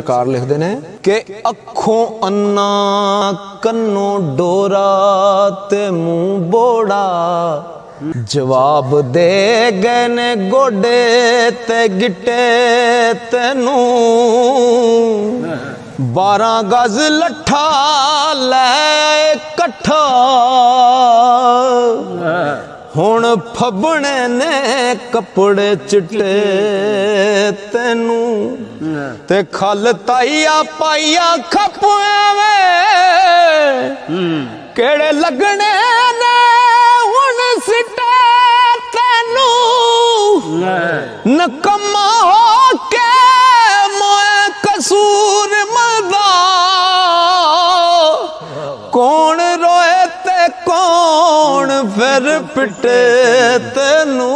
ਸਰਕਾਰ ਲਿਖਦੇ ਨੇ ਕਿ ਅੱਖੋਂ ਅੰਨਾ ਕੰਨੋਂ ਡੋਰਾ ਤੇ ਮੂੰਹ ਬੋੜਾ ਜਵਾਬ ਦੇ ਗਏ ਨੇ ਗੋਡੇ ਤੇ ਗਿੱਟੇ ਤੈਨੂੰ 12 ਗਜ਼ ਲੱਠਾ ਲੈ ਇਕੱਠਾ ਹੁਣ ਫੱਬਣੇ ਨੇ ਕੱਪੜੇ ਚਿੱਟੇ ਤੈਨੂੰ ਤੇ ਖਲ ਤਾਈਆ ਪਾਈਆ ਖੱਪਿਆ ਵੇ ਕਿਹੜੇ ਲੱਗਣੇ ਨੇ ਹੁਣ ਸਿੱਟੇ ਤੈਨੂੰ ਨਕਮਾ ਹੋ ਕੇ ਮੋਏ ਕਸੂਰ ਮਦਾ ਕੌਣ ਰੋਏ ਤੇ ਕੌਣ ਫਿਰ ਪਿੱਟੇ ਤੈਨੂੰ